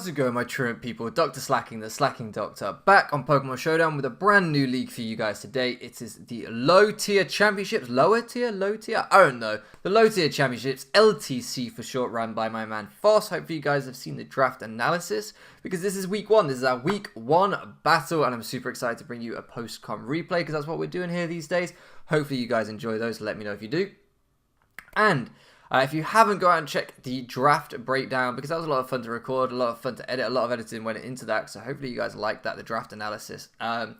How's it going, my truant people? Dr. Slacking, the Slacking Doctor, back on Pokemon Showdown with a brand new league for you guys today. It is the low tier championships, lower tier, low tier, I don't know. The low tier championships, LTC for short, run by my man Foss. Hopefully you guys have seen the draft analysis because this is week one. This is our week one battle and I'm super excited to bring you a post-com replay because that's what we're doing here these days. Hopefully you guys enjoy those. Let me know if you do. And if you haven't, go out and check the draft breakdown because that was a lot of fun to record, a lot of fun to edit, a lot of editing went into that. So hopefully you guys like that, the draft analysis. And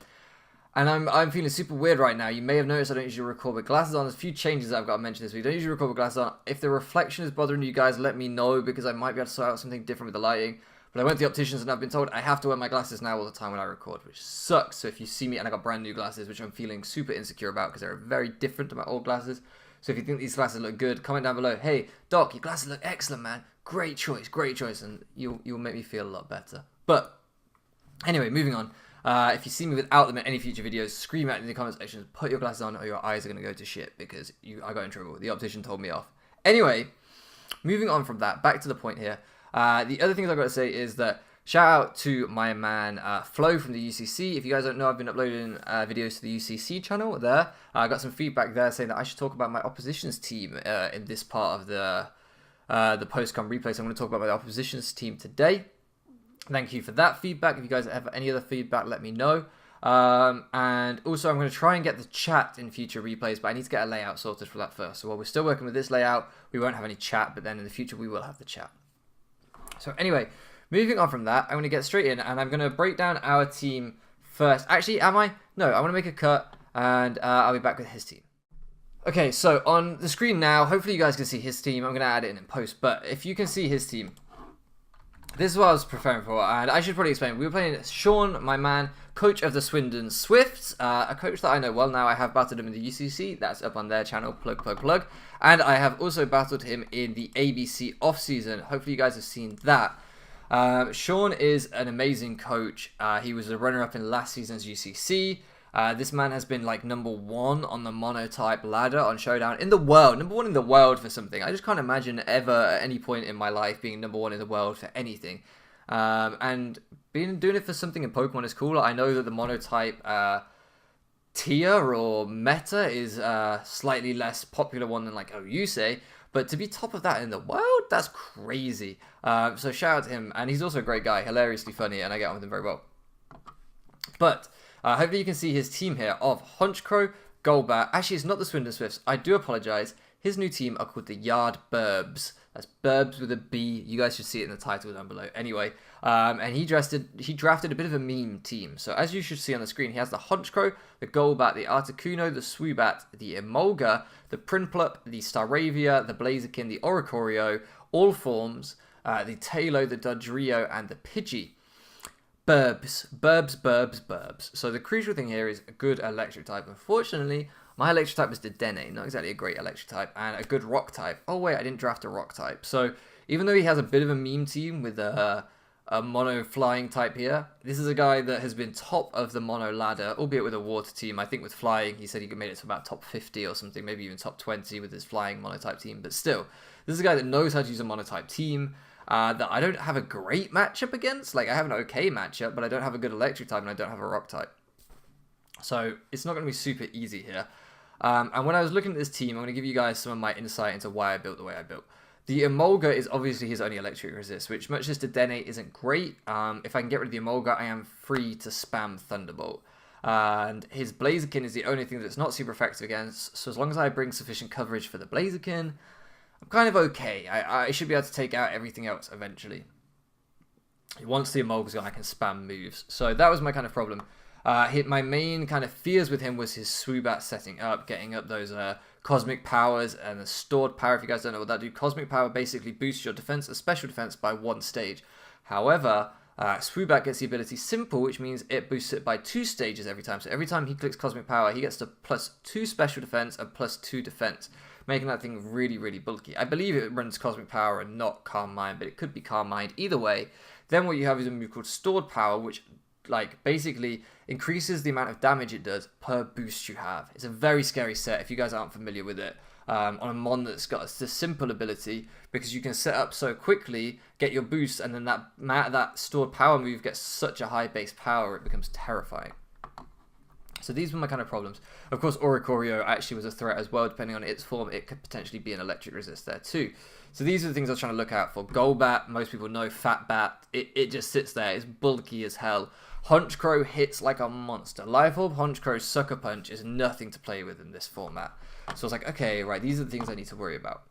I'm feeling super weird right now. You may have noticed I don't usually record with glasses on. There's a few changes that I've got to mention this week. I don't usually record with glasses on. If the reflection is bothering you guys, let me know because I might be able to sort out something different with the lighting. But I went to the opticians and I've been told I have to wear my glasses now all the time when I record, which sucks. So if you see me and I got brand new glasses, which I'm feeling super insecure about because they're very different to my old glasses. So if you think these glasses look good, comment down below. Hey, Doc, your glasses look excellent, man. Great choice, and you'll make me feel a lot better. But anyway, moving on. If you see me without them in any future videos, scream out in the comment section. Put your glasses on or your eyes are going to go to shit because I got in trouble. The optician told me off. Anyway, moving on from that, back to the point here. The other things I've got to say is that shout out to my man Flo from the UCC. If you guys don't know, I've been uploading videos to the UCC channel there. I got some feedback there saying that I should talk about my opposition's team in this part of the post-com replay. So I'm going to talk about my opposition's team today. Thank you for that feedback. If you guys have any other feedback, let me know. And also I'm going to try and get the chat in future replays, but I need to get a layout sorted for that first. So while we're still working with this layout, we won't have any chat, but then in the future we will have the chat. So anyway, moving on from that, I'm going to get straight in and I'm going to break down our team first. Actually, am I? No, I want to make a cut and I'll be back with his team. Okay, so on the screen now, hopefully you guys can see his team. I'm going to add it in post, but if you can see his team, this is what I was preparing for, and I should probably explain. We were playing Sean, my man, coach of the Swindon Swifts, a coach that I know well now. I have battled him in the UCC. That's up on their channel, plug. And I have also battled him in the ABC off-season. Hopefully you guys have seen that. Sean is an amazing coach. He was a runner-up in last season's UCC. This man has been like #1 on the monotype ladder on Showdown in the world. #1 in the world for something. I just can't imagine ever at any point in my life being #1 in the world for anything. And doing it for something in Pokemon is cool. I know that the monotype tier or meta is a slightly less popular one than like you say. But to be top of that in the world, that's crazy. So shout out to him. And he's also a great guy, hilariously funny, and I get on with him very well. But hopefully you can see his team here of Honchkrow, Golbat. Actually, it's not the Swindon Swifts. I do apologize. His new team are called TheYardbirbs. That's Burbs with a B. You guys should see it in the title down below. Anyway, and he drafted a bit of a meme team. So as you should see on the screen, he has the Honchkrow, the Golbat, the Articuno, the Swoobat, the Emolga, the Prinplup, the Staravia, the Blaziken, the Oricorio, all forms, the Tailo, the Dodrio, and the Pidgey. Burbs. So the crucial thing here is a good electric type. Unfortunately, my electric type was Dedenne, not exactly a great electric type, and a good rock type. Oh wait, I didn't draft a rock type. So even though he has a bit of a meme team with a mono flying type here, this is a guy that has been top of the mono ladder, albeit with a water team. I think with flying, he said he made it to about top 50 or something, maybe even top 20 with his flying monotype team. But still, this is a guy that knows how to use a monotype team. That I don't have a great matchup against. Like, I have an okay matchup, but I don't have a good electric type and I don't have a rock type. So it's not going to be super easy here. And when I was looking at this team, I'm going to give you guys some of my insight into why I built the way I built. The Emolga is obviously his only electric resist, which much as Dedenne isn't great. If I can get rid of the Emolga, I am free to spam Thunderbolt. And his Blaziken is the only thing that's not super effective against. So as long as I bring sufficient coverage for the Blaziken, I'm kind of okay. I should be able to take out everything else eventually. Once the Emolga's gone, I can spam moves. So that was my kind of problem. My main kind of fears with him was his Swoobat setting up, getting up those Cosmic Powers and the Stored Power. If you guys don't know what that do, Cosmic Power basically boosts your defense and special defense by 1 stage. However, Swoobat gets the ability Simple, which means it boosts it by 2 stages every time. So every time he clicks Cosmic Power, he gets to +2 special defense and +2 defense, making that thing really, really bulky. I believe it runs Cosmic Power and not Calm Mind, but it could be Calm Mind. Either way, then what you have is a move called Stored Power, which basically increases the amount of damage it does per boost you have. It's a very scary set if you guys aren't familiar with it. on a mon that's got a simple ability, because you can set up so quickly, get your boost, and then that stored power move gets such a high base power, it becomes terrifying. So these were my kind of problems. Of course, Oricorio actually was a threat as well. Depending on its form, it could potentially be an electric resist there too. So these are the things I was trying to look out for. Golbat, most people know. Fat Bat, it just sits there. It's bulky as hell. Honchkrow hits like a monster. Life Orb, Honchkrow, Sucker Punch is nothing to play with in this format. So I was like, okay, right, these are the things I need to worry about.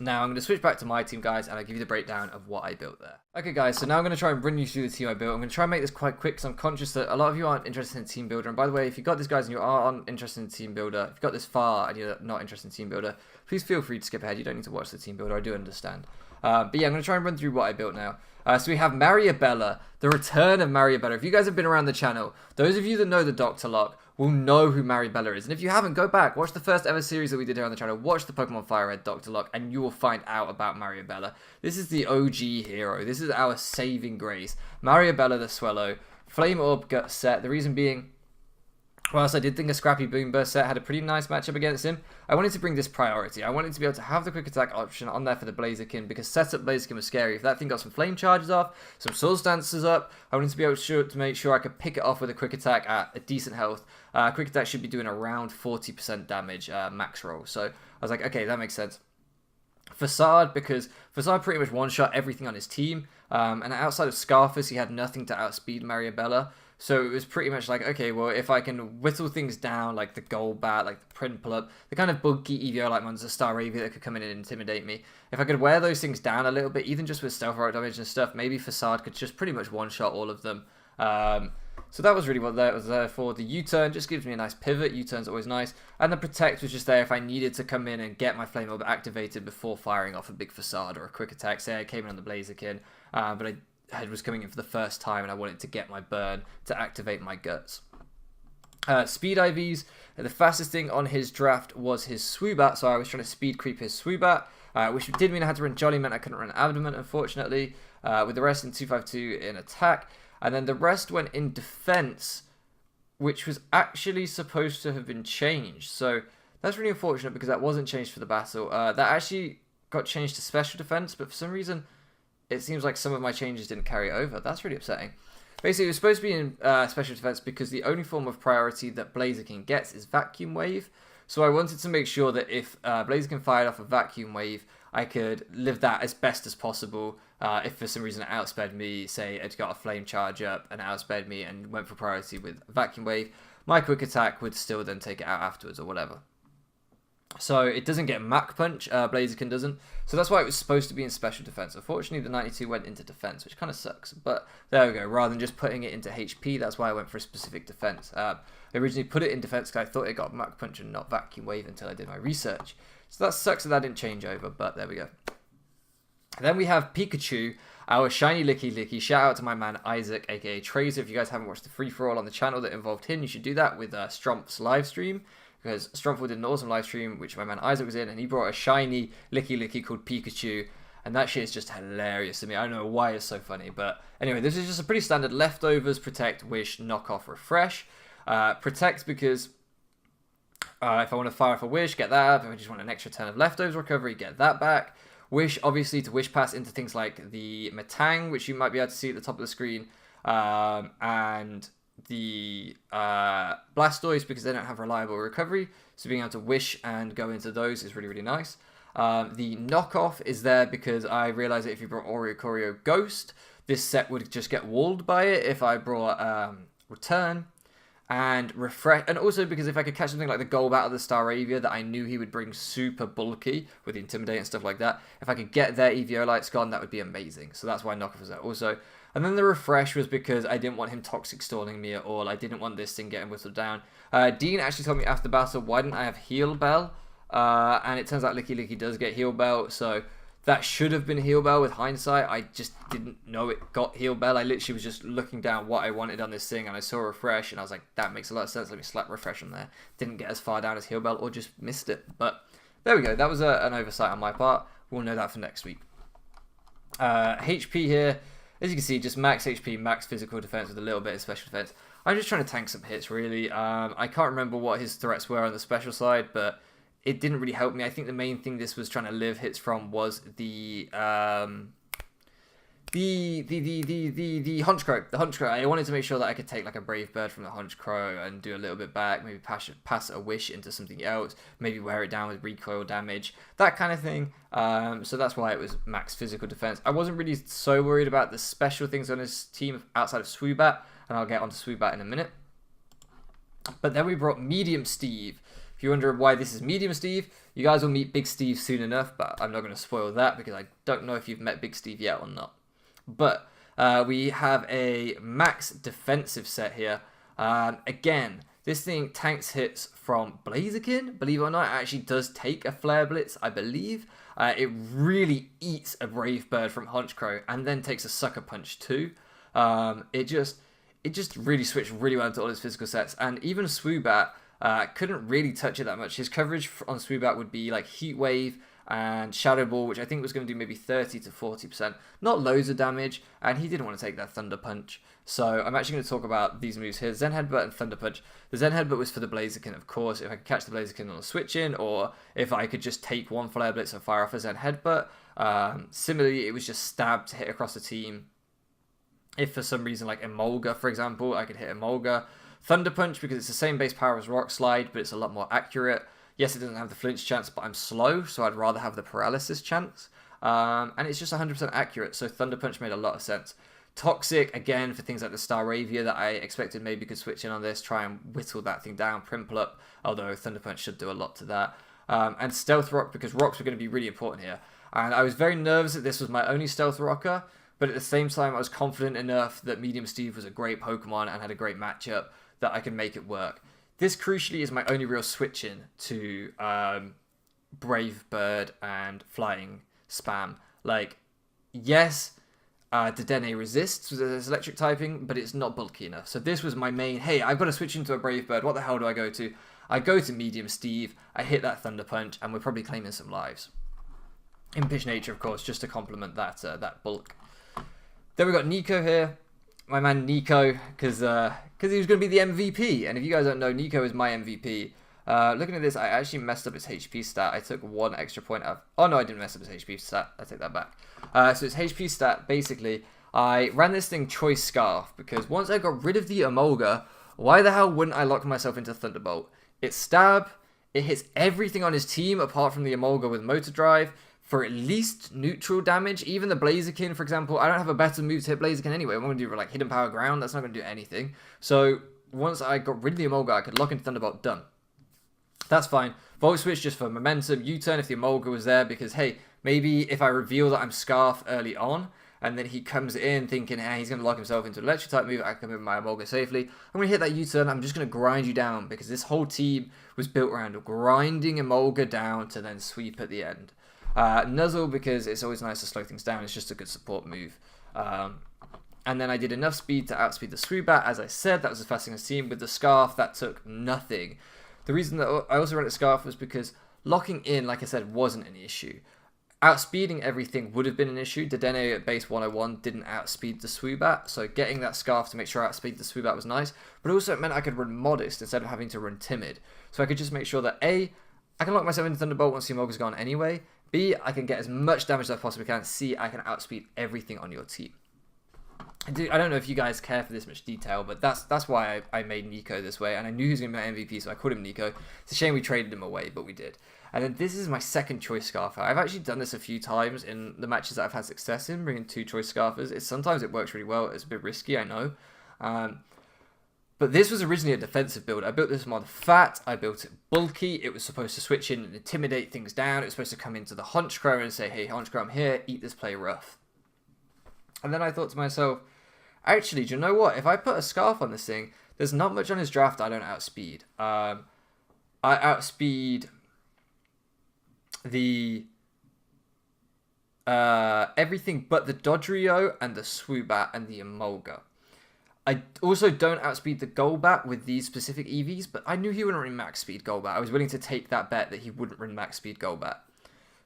Now I'm going to switch back to my team, guys, and I'll give you the breakdown of what I built there. Okay, guys, so now I'm going to try and run you through the team I built. I'm going to try and make this quite quick, because I'm conscious that a lot of you aren't interested in Team Builder. And by the way, if you got this, guys, and you aren't interested in Team Builder, if you got this far and you're not interested in Team Builder, please feel free to skip ahead. You don't need to watch the Team Builder. I do understand. But yeah, I'm going to try and run through what I built now. So we have Mariabella, the return of Mariabella. If you guys have been around the channel, those of you that know the Dr. Lock will know who Mariabella is. And if you haven't, go back, watch the first ever series that we did here on the channel, watch the Pokemon Fire Red Dr. Lock, and you will find out about Mariabella. This is the OG hero. This is our saving grace. Mariabella the Swellow, Flame Orb Gut set. The reason being, whilst I did think a Scrappy Boom Burst set had a pretty nice matchup against him, I wanted to bring this priority. I wanted to be able to have the quick attack option on there for the Blaziken, because setup Blaziken was scary. If that thing got some flame charges off, some Soul Stances up, I wanted to be able to make sure I could pick it off with a quick attack at a decent health. Quick attack should be doing around 40% damage max roll. So I was like, okay, that makes sense. Facade, because Facade pretty much one-shot everything on his team, and outside of Scarfus, he had nothing to outspeed Mariabella. So it was pretty much like, okay, well, if I can whittle things down, like the Golbat, like the Prinplup, the kind of bulky EVO-like ones, the Staravia that could come in and intimidate me, if I could wear those things down a little bit, even just with Stealth Rock damage and stuff, maybe Facade could just pretty much one-shot all of them. So that was really what that was there for. The U-turn just gives me a nice pivot. U-turn's always nice. And the Protect was just there if I needed to come in and get my Flame Orb activated before firing off a big Facade or a quick attack. Say I came in on the Blaziken, but I was coming in for the first time and I wanted to get my burn to activate my guts. Speed IVs, the fastest thing on his draft was his Swoobat, so I was trying to speed creep his Swoobat, which did mean I had to run Jolly, meant I couldn't run Abdomen, unfortunately, with the rest in 252 in attack. And then the rest went in defense, which was actually supposed to have been changed. So that's really unfortunate because that wasn't changed for the battle. That actually got changed to special defense, but for some reason, it seems like some of my changes didn't carry over. That's really upsetting. Basically, it was supposed to be in special defense because the only form of priority that Blaziken gets is Vacuum Wave. So I wanted to make sure that if Blaziken fired off a Vacuum Wave, I could live that as best as possible. If for some reason it outsped me, say it got a Flame Charge up and outsped me and went for priority with Vacuum Wave, my quick attack would still then take it out afterwards or whatever. So it doesn't get Mach Punch, Blaziken doesn't. So that's why it was supposed to be in special defense. Unfortunately, the 92 went into defense, which kind of sucks. But there we go. Rather than just putting it into HP, that's why I went for a specific defense. I originally put it in defense because I thought it got Mach Punch and not Vacuum Wave until I did my research. So that sucks that didn't change over, but there we go. Then we have Pikachu, our shiny Licky Licky. Shout out to my man Isaac, aka Tracer. If you guys haven't watched the free-for-all on the channel that involved him, you should do that with Stromp's live stream. Because Strumpful did an awesome live stream, which my man Isaac was in, and he brought a shiny Licky Licky called Pikachu, and that shit is just hilarious to me. I don't know why it's so funny, but anyway, this is just a pretty standard Leftovers, Protect, Wish, Knock Off, Refresh. Protect because if I want to fire off a Wish, get that up. If I just want an extra turn of Leftovers recovery, get that back. Wish, obviously, to Wish Pass into things like the Metang, which you might be able to see at the top of the screen, and the Blastoise because they don't have reliable recovery, so being able to wish and go into those is really, really nice. The knockoff is there because I realized that if you brought Oricorio Ghost, this set would just get walled by it if I brought Return and Refresh, and also because if I could catch something like the Golbat or the Staravia that I knew he would bring super bulky with the Intimidate and stuff like that, if I could get their Eviolites gone, that would be amazing. So that's why knockoff was there also. And then the Refresh was because I didn't want him toxic stalling me at all. I didn't want this thing getting whistled down. Dean actually told me after battle, why didn't I have Heal Bell? And it turns out Licky Licky does get Heal Bell, so that should have been Heal Bell with hindsight. I just didn't know it got Heal Bell. I literally was just looking down what I wanted on this thing, and I saw Refresh, and I was like, that makes a lot of sense. Let me slap Refresh on there. Didn't get as far down as Heal Bell, or just missed it. But there we go. That was an oversight on my part. We'll know that for next week. HP here. As you can see, just max HP, max physical defense with a little bit of special defense. I'm just trying to tank some hits, really. I can't remember what his threats were on the special side, but it didn't really help me. I think the main thing this was trying to live hits from was the Hunch Crow. The Hunch Crow. I wanted to make sure that I could take like a Brave Bird from the Hunch Crow and do a little bit back, maybe pass a Wish into something else, maybe wear it down with recoil damage, that kind of thing. So that's why it was max physical defense. I wasn't really so worried about the special things on his team outside of Swoobat, and I'll get onto Swoobat in a minute. But then we brought Medium Steve. If you wonder why this is Medium Steve, you guys will meet Big Steve soon enough, but I'm not going to spoil that because I don't know if you've met Big Steve yet or not. But we have a max defensive set here. Again, this thing tanks hits from Blaziken. Believe it or not, it actually does take a Flare Blitz, I believe. It really eats a Brave Bird from Hunch Crow and then takes a Sucker Punch too. It just really switched really well into all his physical sets. And even Swoobat couldn't really touch it that much. His coverage on Swoobat would be like Heat Wave and Shadow Ball, which I think was going to do maybe 30 to 40%. Not loads of damage, and he didn't want to take that Thunder Punch. So I'm actually going to talk about these moves here. Zen Headbutt and Thunder Punch. The Zen Headbutt was for the Blaziken, of course, if I could catch the Blaziken on a switch in, or if I could just take one Flare Blitz and fire off a Zen Headbutt. Similarly, it was just stab to hit across the team. If for some reason, like Emolga, for example, I could hit Emolga. Thunder Punch, because it's the same base power as Rock Slide, but it's a lot more accurate. Yes, it doesn't have the flinch chance, but I'm slow, so I'd rather have the paralysis chance. And it's just 100% accurate, so Thunder Punch made a lot of sense. Toxic, again, for things like the Staravia that I expected maybe could switch in on this, try and whittle that thing down, Primple up, although Thunder Punch should do a lot to that. And Stealth Rock, because rocks were going to be really important here. And I was very nervous that this was my only Stealth Rocker, but at the same time, I was confident enough that Medium Steve was a great Pokemon and had a great matchup that I could make it work. This, crucially, is my only real switch-in to Brave Bird and Flying Spam. Like, yes, Dedenne resists with its electric typing, but it's not bulky enough. So this was my main, hey, I've got to switch into a Brave Bird. What the hell do I go to? I go to Medium Steve, I hit that Thunder Punch, and we're probably claiming some lives. Impish Nature, of course, just to complement that bulk. Then we got Nico here. My man Nico, because he was going to be the MVP. And if you guys don't know, Nico is my MVP. Looking at this, I actually messed up his HP stat. I took 1 extra point out. Oh, no, I didn't mess up his HP stat. I take that back. So his HP stat, basically, I ran this thing Choice Scarf, because once I got rid of the Emolga, why the hell wouldn't I lock myself into Thunderbolt? It's Stab. It hits everything on his team apart from the Emolga with Motor Drive, for at least neutral damage. Even the Blaziken, for example, I don't have a better move to hit Blaziken anyway. I'm going to do like Hidden Power Ground. That's not going to do anything. So once I got rid of the Emolga, I could lock into Thunderbolt. Done. That's fine. Volt Switch just for momentum. U-turn if the Emolga was there, because hey, maybe if I reveal that I'm Scarf early on, and then he comes in thinking, hey, he's going to lock himself into an electric type move, I can move my Emolga safely. I'm going to hit that U-turn. I'm just going to grind you down, because this whole team was built around grinding Emolga down to then sweep at the end. Nuzzle, because it's always nice to slow things down. It's just a good support move. And then I did enough speed to outspeed the Swoobat. As I said, that was the fastest on his team. With the Scarf, that took nothing. The reason that I also ran a Scarf was because locking in, like I said, wasn't an issue. Outspeeding everything would have been an issue. Dedenne at base 101 didn't outspeed the Swoobat, so getting that Scarf to make sure I outspeed the Swoobat was nice. But also it meant I could run Modest instead of having to run Timid. So I could just make sure that A, I can lock myself into Thunderbolt once the Emolga's gone anyway. B, I can get as much damage as I possibly can. C, I can outspeed everything on your team. I don't know if you guys care for this much detail, but that's why I made Nico this way, and I knew he was going to be my MVP, so I called him Nico. It's a shame we traded him away, but we did. And then this is my second Choice Scarfer. I've actually done this a few times in the matches that I've had success in, bringing 2 Choice Scarfers. Sometimes it works really well. It's a bit risky, I know. But this was originally a defensive build. I built this mod fat. I built it bulky. It was supposed to switch in and intimidate things down. It was supposed to come into the Hunch Crow and say, hey, Hunch Crow, I'm here. Eat this play rough. And then I thought to myself, actually, do you know what? If I put a Scarf on this thing, there's not much on his draft I don't outspeed. I outspeed the everything but the Dodrio and the Swoobat and the Emolga. I also don't outspeed the Golbat with these specific EVs, but I knew he wouldn't run max speed Golbat. I was willing to take that bet that he wouldn't run max speed Golbat.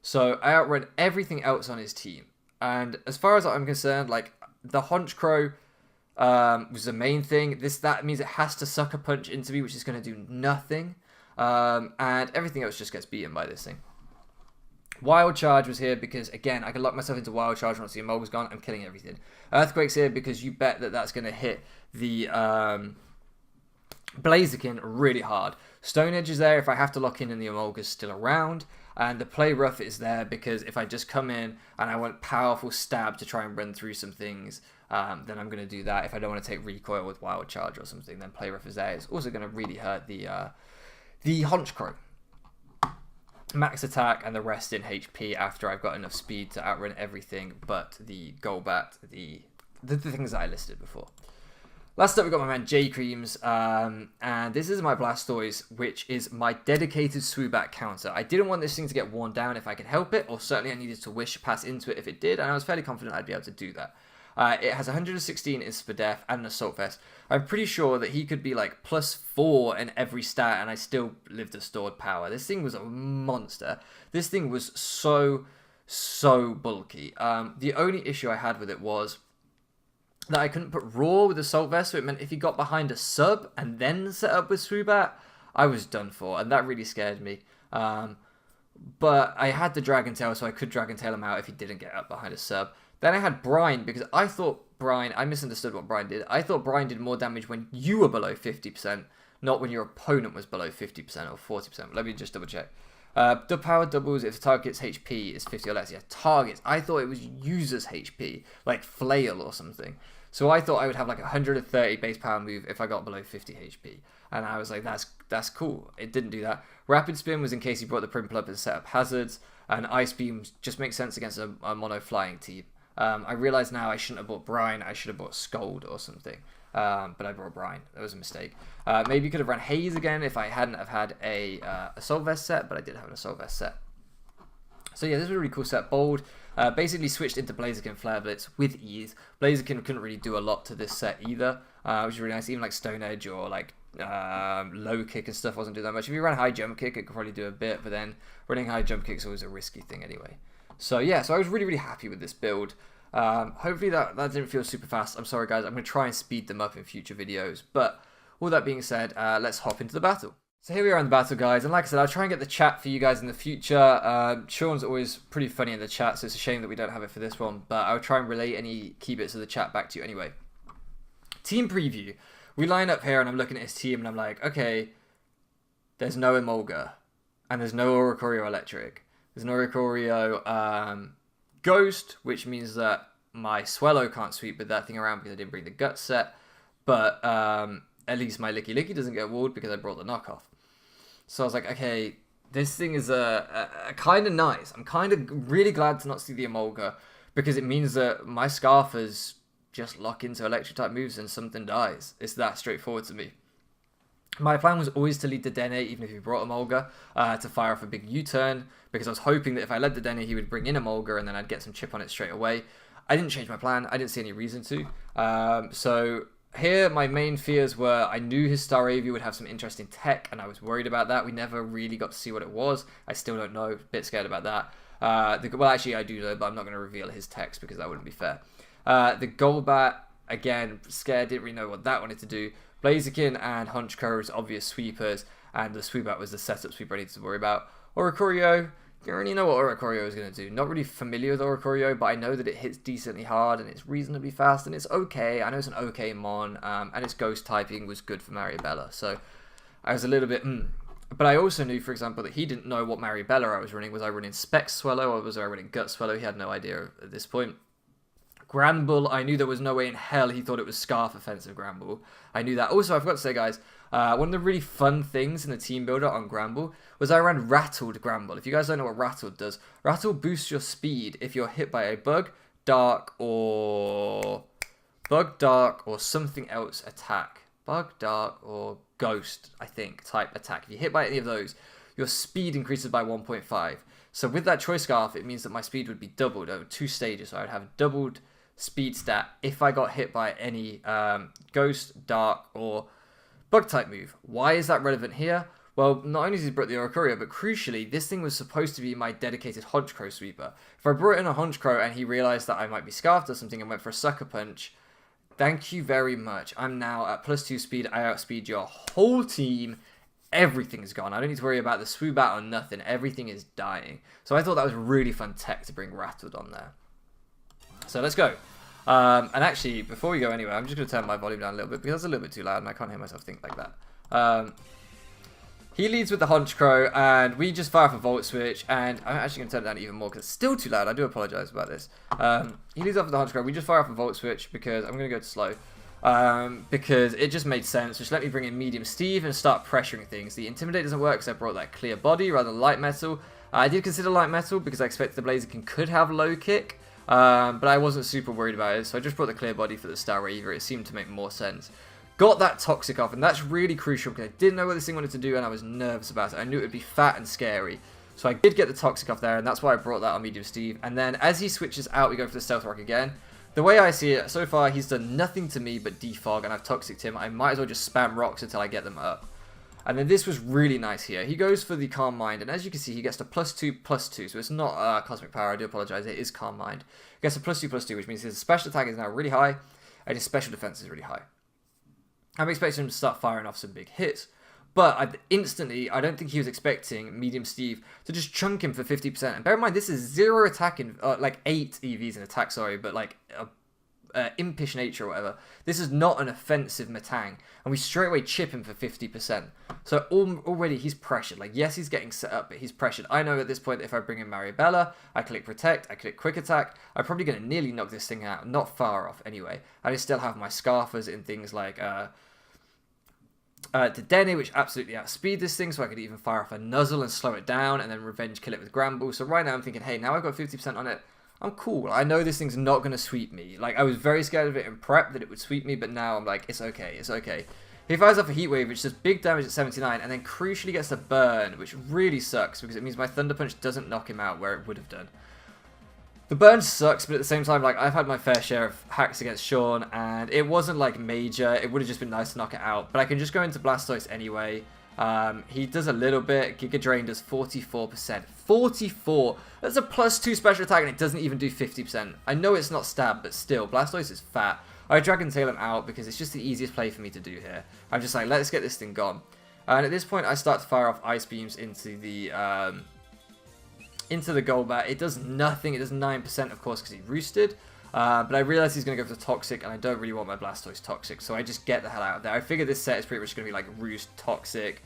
So I outrun everything else on his team. And as far as I'm concerned, like, the Hunch Crow was the main thing. That means it has to Sucker Punch into me, which is going to do nothing. And everything else just gets beaten by this thing. Wild Charge was here because, again, I can lock myself into Wild Charge once the Emolga's gone. I'm killing everything. Earthquake's here because you bet that that's going to hit the Blaziken really hard. Stone Edge is there if I have to lock in and the Emolga's still around. And the Play Rough is there because if I just come in and I want powerful stab to try and run through some things, then I'm going to do that. If I don't want to take recoil with Wild Charge or something, then Play Rough is there. It's also going to really hurt the Honchkrow. Max attack and the rest in HP after I've got enough speed to outrun everything but the Golbat, the things that I listed before. Last up, we've got my man J-Creams, and this is my Blastoise, which is my dedicated Swoobat counter. I didn't want this thing to get worn down if I could help it, or certainly I needed to Wish Pass into it if it did, and I was fairly confident I'd be able to do that. It has 116 in Spadef and an Assault Vest. I'm pretty sure that he could be like +4 in every stat and I still lived a stored power. This thing was a monster. This thing was so bulky. The only issue I had with it was that I couldn't put Raw with Assault Vest, so it meant if he got behind a sub and then set up with Swoobat, I was done for, and that really scared me. But I had the Dragon Tail, so I could Dragon Tail him out if he didn't get up behind a sub. Then I had Brine, because I thought Brine, I misunderstood what Brine did. I thought Brine did more damage when you were below 50%, not when your opponent was below 50% or 40%. Let me just double check. The power doubles if the target's HP is 50 or less. Yeah, targets. I thought it was user's HP, like Flail or something. So I thought I would have like 130 base power move if I got below 50 HP. And I was like, that's cool. It didn't do that. Rapid Spin was in case he brought the Primple up and set up hazards. And Ice Beam just makes sense against a mono flying team. I realise now I shouldn't have bought Brine. I should have bought Scold or something. But I brought Brine. That was a mistake. Maybe you could have run Haze again if I hadn't have had a Assault Vest set, but I did have an Assault Vest set. So yeah, this was a really cool set. Bold. Basically switched into Blaziken Flare Blitz with ease. Blaziken couldn't really do a lot to this set either, which is really nice. Even like Stone Edge or like low kick and stuff wasn't doing that much. If you ran high jump kick, it could probably do a bit, but then running high jump kick is always a risky thing anyway. So yeah, so I was really happy with this build. Hopefully that didn't feel super fast. I'm sorry guys, I'm going to try and speed them up in future videos. But all that being said, let's hop into the battle. So here we are in the battle, guys, and like I said, I'll try and get the chat for you guys in the future. Sean's always pretty funny in the chat, so it's a shame that we don't have it for this one, but I'll try and relay any key bits of the chat back to you anyway. Team preview. We line up here and I'm looking at his team and I'm like, okay, there's no Emolga, and there's no Oricorio Electric. There's no Oricorio Ghost, which means that my Swellow can't sweep with that thing around because I didn't bring the Gut set, but at least my Licky Licky doesn't get walled because I brought the knockoff. So I was like, okay, this thing is a kind of nice. I'm kind of really glad to not see the Emolga because it means that my Scarfers just lock into electric type moves and something dies. It's that straightforward to me. My plan was always to lead the Dene, even if he brought Emolga, to fire off a big U-turn, because I was hoping that if I led the Dene, he would bring in Emolga, and then I'd get some chip on it straight away. I didn't change my plan. I didn't see any reason to. So here, my main fears were I knew his Staravia would have some interesting tech, and I was worried about that. We never really got to see what it was. I still don't know. A bit scared about that. Well, actually, I do know, but I'm not going to reveal his techs because that wouldn't be fair. The Golbat, again, scared. Didn't really know what that wanted to do. Blaziken and Honchkrow was obvious sweepers, and the Swoobat was the setup sweeper I needed to worry about. Oricorio, you already know what Oricorio is going to do. Not really familiar with Oricorio, but I know that it hits decently hard, and it's reasonably fast, and it's okay. I know it's an okay mon, and its ghost typing was good for Maribella, so I was a little bit, But I also knew, for example, that he didn't know what Maribella I was running. Was I running Specs Swallow, or was I running Gut Swallow? He had no idea at this point. Granbull, I knew there was no way in hell he thought it was Scarf offensive Granbull. I knew that. Also, I forgot to say, guys, one of the really fun things in the team builder on Granbull was I ran Rattled Granbull. If you guys don't know what Rattled does, Rattle boosts your speed if you're hit by a Bug, Dark, or something else attack. Bug, Dark, or Ghost, I think, type attack. If you hit by any of those, your speed increases by 1.5. So with that Choice Scarf, it means that my speed would be doubled over 2 stages. So I would have doubled speed stat if I got hit by any Ghost, Dark, or Bug type move. Why is that relevant here? Well, not only did he brought the Oricorio, but crucially, this thing was supposed to be my dedicated Honchkrow sweeper. If I brought in a Honchkrow and he realized that I might be scarfed or something and went for a Sucker Punch, thank you very much. I'm now at +2 speed. I outspeed your whole team everything is gone. I don't need to worry about the swoop out or nothing. Everything is dying. So I thought that was really fun tech to bring Rattled on there. So let's go. And actually, before we go anywhere, I'm just going to turn my volume down a little bit because it's a little bit too loud and I can't hear myself think like that. He leads with the Honchkrow, and we just fire off a Volt Switch, and I'm actually going to turn it down even more because it's still too loud. I do apologize about this. He leads off with the Honchkrow. We just fire off a Volt Switch because I'm going to go to slow. Because it just made sense. Just let me bring in Medium Steve and start pressuring things. The Intimidate doesn't work because I brought that clear body rather than Light Metal. I did consider Light Metal because I expected the Blaziken could have low kick, but I wasn't super worried about it, so I just brought the clear body for the Star Raver. It seemed to make more sense. Got that Toxic off, and that's really crucial because I didn't know what this thing wanted to do and I was nervous about it. I knew it would be fat and scary. So I did get the Toxic off there, and that's why I brought that on Medium Steve. And then as he switches out, we go for the Stealth Rock again. The way I see it, so far he's done nothing to me but defog, and I've Toxic'd him. I might as well just spam rocks until I get them up. And then this was really nice here. He goes for the Calm Mind, and as you can see, he gets to +2/+2. So it's not Cosmic Power, I do apologize, it is Calm Mind. He gets to +2/+2, which means his special attack is now really high, and his special defense is really high. I'm expecting him to start firing off some big hits. But instantly, I don't think he was expecting Medium Steve to just chunk him for 50%. And bear in mind, this is 0 attack in, like 8 EVs in attack, sorry, but like impish nature or whatever. This is not an offensive Metang. And we straight away chip him for 50%. So already he's pressured. Like, yes, he's getting set up, but he's pressured. I know at this point, if I bring in Mariabella, I click Protect, I click Quick Attack, I'm probably going to nearly knock this thing out. Not far off anyway. And I still have my Scarfers in things like Dedenne, which absolutely outspeed this thing, so I could even fire off a Nuzzle and slow it down, and then revenge kill it with Gramble. So right now I'm thinking, hey, now I've got 50% on it, I'm cool. I know this thing's not going to sweep me. Like, I was very scared of it in prep that it would sweep me, but now I'm like, it's okay, it's okay. He fires off a Heat Wave, which does big damage at 79, and then crucially gets the burn, which really sucks, because it means my Thunder Punch doesn't knock him out where it would have done. The burn sucks, but at the same time, like, I've had my fair share of hacks against Sean, and it wasn't, like, major. It would have just been nice to knock it out. But I can just go into Blastoise anyway. He does a little bit. Giga Drain does 44%. 44! That's a +2 special attack, and it doesn't even do 50%. I know it's not stab, but still, Blastoise is fat. I Dragon Tail him out because it's just the easiest play for me to do here. I'm just like, let's get this thing gone. And at this point, I start to fire off Ice Beams into the Golbat. It does nothing. It does 9%, of course, because he roosted. But I realize he's going to go for the Toxic, and I don't really want my Blastoise Toxic, so I just get the hell out of there. I figure this set is pretty much going to be like Roost, Toxic,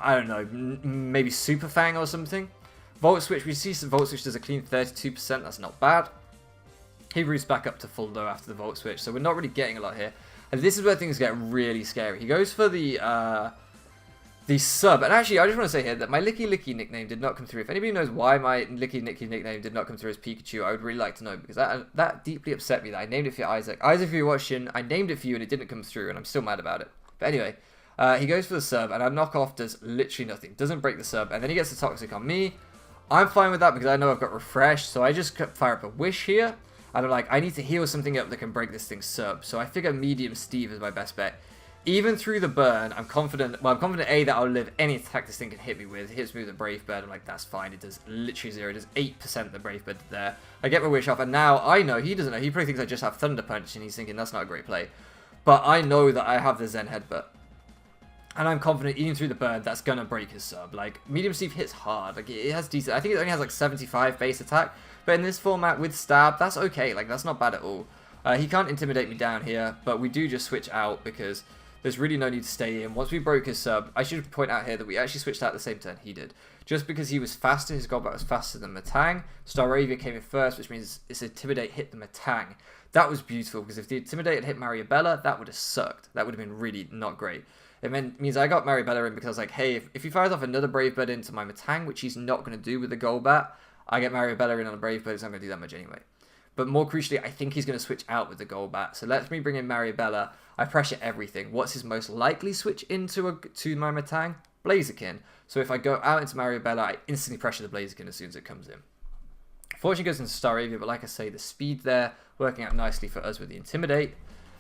I don't know, maybe Super Fang or something. Volt Switch, we see some Volt Switch does a clean 32%, that's not bad. He roosts back up to full though after the Volt Switch, so we're not really getting a lot here. And this is where things get really scary. He goes for the sub, and actually I just want to say here that my Licky Licky nickname did not come through. If anybody knows why my Licky Licky nickname did not come through as Pikachu, I would really like to know, because that deeply upset me that I named it for Isaac. Isaac, if you're watching, I named it for you and it didn't come through, and I'm still mad about it. But anyway, he goes for the sub, and our knockoff does literally nothing. Doesn't break the sub, and then he gets the Toxic on me. I'm fine with that because I know I've got Refresh, so I just fire up a Wish here, and I'm like, I need to heal something up that can break this thing's sub. So I figure Medium Steve is my best bet. Even through the burn, I'm confident, well, I'm confident A, that I'll live any attack this thing can hit me with. It hits me with a Brave Bird, I'm like, that's fine. It does literally 0. It does 8% the Brave Bird there. I get my Wish off, and now I know, he doesn't know. He probably thinks I just have Thunder Punch, and he's thinking that's not a great play. But I know that I have the Zen Headbutt. And I'm confident, even through the burn, that's going to break his sub. Like, Medium Steve hits hard. Like, it has decent, I think it only has like 75 base attack. But in this format with stab, that's okay. Like, that's not bad at all. He can't intimidate me down here, but we do just switch out because there's really no need to stay in. Once we broke his sub, I should point out here that we actually switched out at the same turn he did. Just because he was faster, his Golbat was faster than Metang. Staravia came in first, which means its Intimidate hit the Metang. That was beautiful, because if the Intimidate had hit Mariabella, that would have sucked. That would have been really not great. It means I got Mariabella in because I was like, hey, if he fires off another Brave Bird into my Metang, which he's not going to do with the Golbat, I get Mariabella in on a Brave Bird, so I'm going to do that much anyway. But more crucially, I think he's going to switch out with the Golbat. So let me bring in Mariabella. I pressure everything. What's his most likely switch into my Metang? Blaziken. So if I go out into Mariabella, I instantly pressure the Blaziken as soon as it comes in. Fortunately, it goes into Staravia, but like I say, the speed there working out nicely for us with the Intimidate.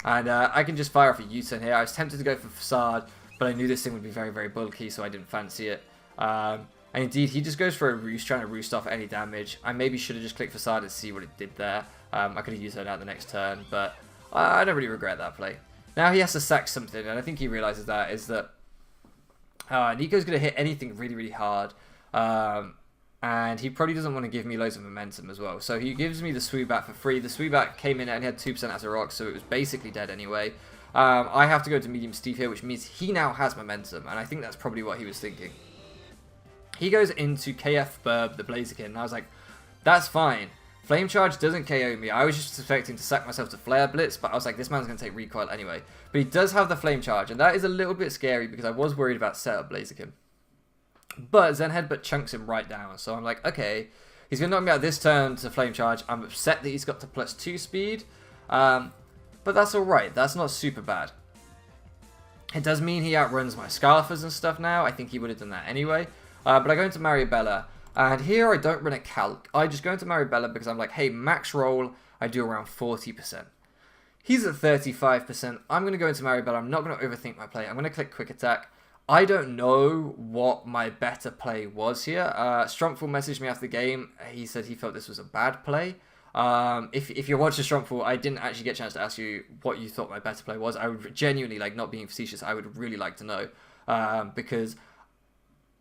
And I can just fire off a U-turn here. I was tempted to go for Facade, but I knew this thing would be very, very bulky, so I didn't fancy it. And indeed, he just goes for a Roost, trying to Roost off any damage. I maybe should have just clicked Facade and see what it did there. I could have used that out the next turn, but I don't really regret that play. Now he has to sack something, and I think he realizes that, is that Nico's going to hit anything really, really hard. And he probably doesn't want to give me loads of momentum as well. So he gives me the sweep back for free. The sweep back came in and he had 2% as a rock, so it was basically dead anyway. I have to go to medium Steve here, which means he now has momentum. And I think that's probably what he was thinking. He goes into TheYardbirbs, the Blaziken, and I was like, that's fine. Flame Charge doesn't KO me. I was just expecting to sack myself to Flare Blitz, but I was like, this man's going to take recoil anyway. But he does have the Flame Charge, and that is a little bit scary because I was worried about setup Blaziken. But Zen Headbutt chunks him right down, so I'm like, okay, he's going to knock me out this turn to Flame Charge. I'm upset that he's got to +2 speed, but that's alright. That's not super bad. It does mean he outruns my Scarfers and stuff now. I think he would have done that anyway. But I go into Maribella, and here I don't run a calc. I just go into Maribella because I'm like, hey, max roll, I do around 40%. He's at 35%. I'm going to go into Maribella. I'm not going to overthink my play. I'm going to click Quick Attack. I don't know what my better play was here. Strumpful messaged me after the game. He said he felt this was a bad play. If you're watching Strumpful, I didn't actually get a chance to ask you what you thought my better play was. I would genuinely, like, not being facetious, I would really like to know. Because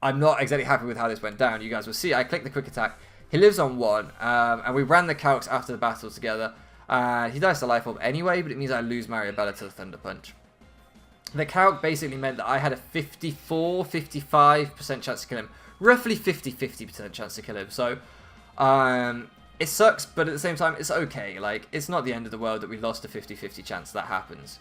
I'm not exactly happy with how this went down. You guys will see. I clicked the Quick Attack. He lives on 1. And we ran the calcs after the battle together. He dies to Life Orb anyway, but it means I lose Maribella to the Thunder Punch. The calc basically meant that I had a 55% chance to kill him. Roughly 50% chance to kill him. So, it sucks, but at the same time, it's okay. Like, it's not the end of the world that we lost a 50-50 chance that happens.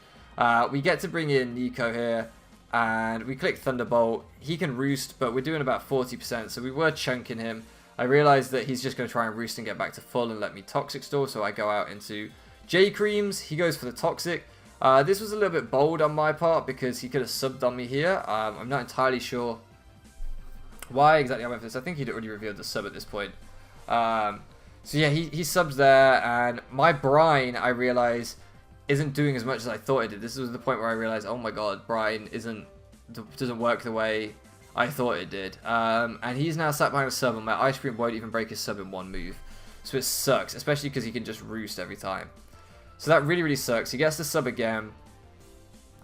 We get to bring in Nico here, and we click Thunderbolt. He can roost, but we're doing about 40%, so we were chunking him. I realized that he's just going to try and roost and get back to full and let me Toxic Store, so I go out into J-Creams. He goes for the Toxic. This was a little bit bold on my part because he could have subbed on me here. I'm not entirely sure why exactly I went for this. I think he'd already revealed the sub at this point. So yeah, he subs there, and my Brine, I realize, isn't doing as much as I thought it did. This was the point where I realized, oh my god, Brine doesn't work the way I thought it did. And he's now sat behind a sub, and my Ice Cream won't even break his sub in one move. So it sucks, especially because he can just roost every time. So that really, really sucks. He gets the sub again.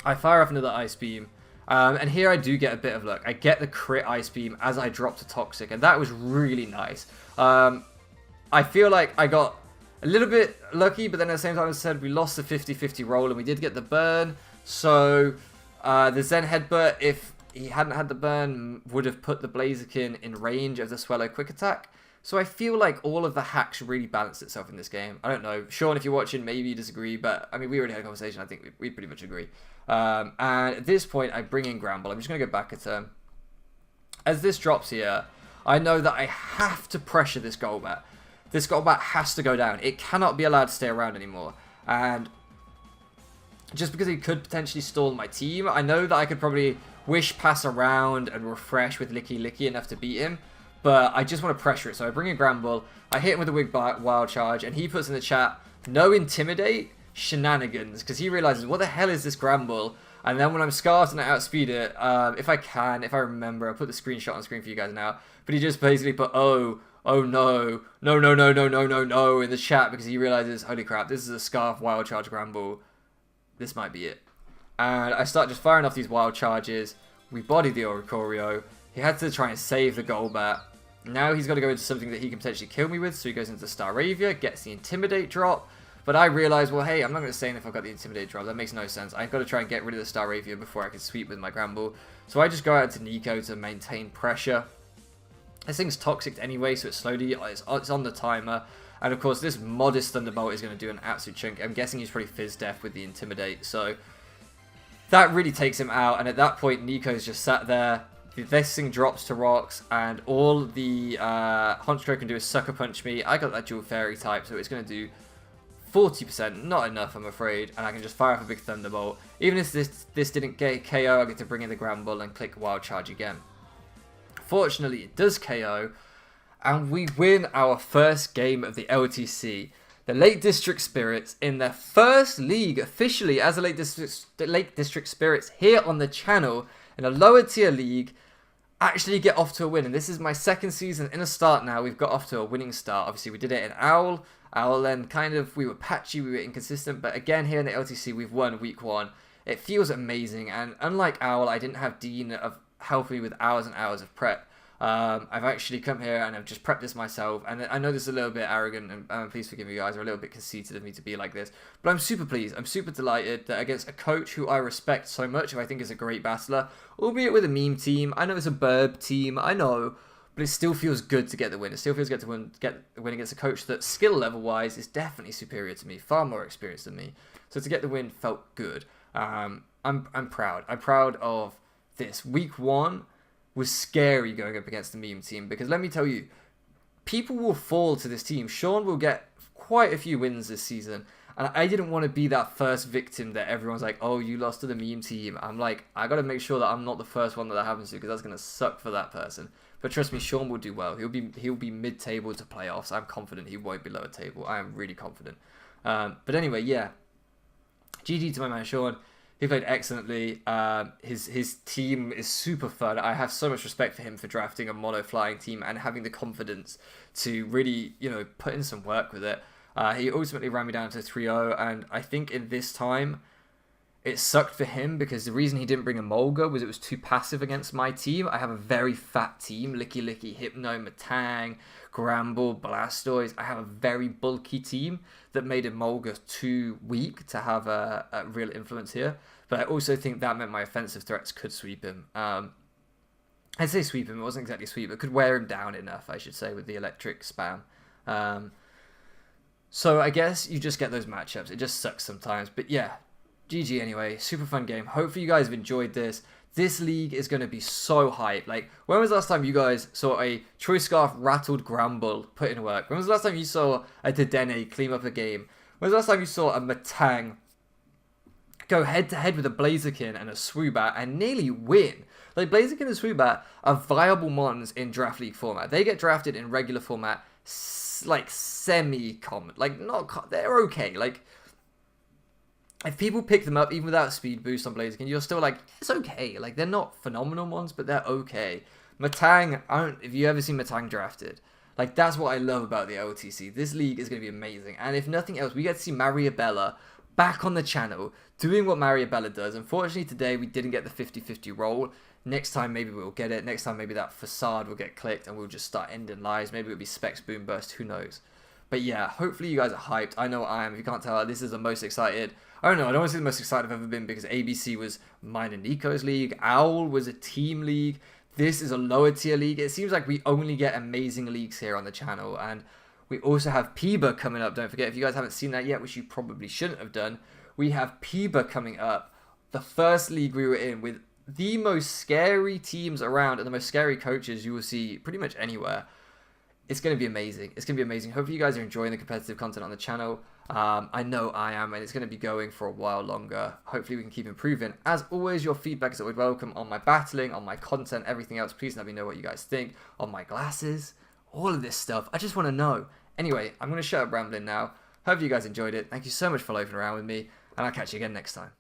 I fire off another Ice Beam. And here I do get a bit of luck. I get the crit Ice Beam as I drop to Toxic, and that was really nice. I feel like I got a little bit lucky, but then at the same time, as I said, we lost the 50-50 roll, and we did get the burn. So the Zen Headbutt, if he hadn't had the burn, would have put the Blaziken in range of the Swallow Quick Attack. So I feel like all of the hacks really balanced itself in this game. I don't know. Sean, if you're watching, maybe you disagree, but I mean, we already had a conversation. I think we pretty much agree. And at this point, I bring in Gramble. I'm just going to go back a turn. As this drops here, I know that I have to pressure this Golbat. This Golbat has to go down. It cannot be allowed to stay around anymore. And just because he could potentially stall my team, I know that I could probably Wish Pass around and refresh with Licky Licky enough to beat him. But I just want to pressure it. So I bring in Gramble. I hit him with a Wig Wild Charge. And he puts in the chat, no Intimidate, shenanigans. Because he realizes, what the hell is this Gramble? And then when I'm scarfed and I outspeed it, if I remember, I'll put the screenshot on the screen for you guys now. But he just basically put, oh no in the chat. Because he realizes, holy crap, this is a Scarf Wild Charge Gramble. This might be it. And I start just firing off these Wild Charges. We body the Oricorio. He had to try and save the Golbat. Now he's got to go into something that he can potentially kill me with. So he goes into Staravia, gets the Intimidate drop. But I realize, well, hey, I'm not going to stay in if I've got the Intimidate drop. That makes no sense. I've got to try and get rid of the Staravia before I can sweep with my Gramble. So I just go out to Nico to maintain pressure. This thing's toxic anyway, so it's on the timer. And of course, this modest Thunderbolt is going to do an absolute chunk. I'm guessing he's probably Fizz Death with the Intimidate. So that really takes him out. And at that point, Nico's just sat there. This thing drops to rocks, and all the Honchkrow can do is Sucker Punch me. I got that dual Fairy type, so it's going to do 40%. Not enough, I'm afraid. And I can just fire off a big Thunderbolt. Even if this didn't get KO, I get to bring in the Gramble and click Wild Charge again. Fortunately, it does KO, and we win our first game of the LTC. The Lake District Spirits, in their first league officially as a Lake District Spirits here on the channel, in a lower tier league, actually get off to a win. And this is my second season in a start now. We've got off to a winning start. Obviously, we did it in Owl. Then we were patchy, we were inconsistent. But again, here in the LTC, we've won week 1. It feels amazing. And unlike Owl, I didn't have Dean of helped me with hours and hours of prep. I've actually come here and I've just prepped this myself, and I know this is a little bit arrogant, and please forgive me guys, or a little bit conceited of me to be like this, but I'm super pleased, I'm super delighted that against a coach who I respect so much, who I think is a great battler, albeit with a meme team. I know it's a burb team, I know, but it still feels good to get the win. It still feels good to get the win against a coach that skill level wise is definitely superior to me, far more experienced than me. So to get the win felt good. I'm proud. I'm proud of this. Week 1 was scary going up against the meme team, because let me tell you, people will fall to this team. Sean will get quite a few wins this season, and I didn't want to be that first victim that everyone's like, oh, you lost to the meme team. I'm like, I got to make sure that I'm not the first one that happens to, because that's going to suck for that person. But trust me, Sean will do well. He'll be mid-table to playoffs. I'm confident he won't be lower table. I am really confident. But anyway, yeah. GG to my man Sean. He played excellently. His team is super fun. I have so much respect for him for drafting a mono flying team and having the confidence to really, put in some work with it. He ultimately ran me down to 3-0, and I think in this time, it sucked for him because the reason he didn't bring a Mulga was it was too passive against my team. I have a very fat team. Licky, Hypno, Matang, Gramble, Blastoise. I have a very bulky team that made a Mulga too weak to have a real influence here. But I also think that meant my offensive threats could sweep him. I'd say sweep him. It wasn't exactly sweep, but could wear him down enough, I should say, with the electric spam. So I guess you just get those matchups. It just sucks sometimes. But yeah. GG anyway, super fun game. Hopefully you guys have enjoyed this. This league is going to be so hype. Like, when was the last time you guys saw a Choice Scarf rattled Gramble put in work? When was the last time you saw a Dedenne clean up a game? When was the last time you saw a Matang go head to head with a Blaziken and a Swoobat and nearly win? Like, Blaziken and Swoobat are viable mons in draft league format. They get drafted in regular format, like semi-common. Like, they're okay. Like, if people pick them up, even without a speed boost on Blaziken, you're still like, it's okay. Like, they're not phenomenal ones, but they're okay. Matang, if you ever seen Matang drafted, like, that's what I love about the LTC. This league is going to be amazing. And if nothing else, we get to see Mariabella back on the channel, doing what Mariabella does. Unfortunately, today, we didn't get the 50-50 roll. Next time, maybe we'll get it. Next time, maybe that facade will get clicked, and we'll just start ending lives. Maybe it'll be Specs Boom Burst, who knows. But yeah, hopefully you guys are hyped. I know I am. If you can't tell, this is the most excited. I don't know. I don't want to say the most excited I've ever been because ABC was mine and Nico's league. Owl was a team league. This is a lower tier league. It seems like we only get amazing leagues here on the channel. And we also have PIBA coming up. Don't forget, if you guys haven't seen that yet, which you probably shouldn't have done, we have PIBA coming up. The first league we were in with the most scary teams around and the most scary coaches you will see pretty much anywhere. It's going to be amazing. It's going to be amazing. Hopefully you guys are enjoying the competitive content on the channel. I know I am, and it's going to be going for a while longer. Hopefully we can keep improving. As always, your feedback is always welcome on my battling, on my content, everything else. Please let me know what you guys think. On my glasses, all of this stuff. I just want to know. Anyway, I'm going to shut up rambling now. Hope you guys enjoyed it. Thank you so much for loafing around with me, and I'll catch you again next time.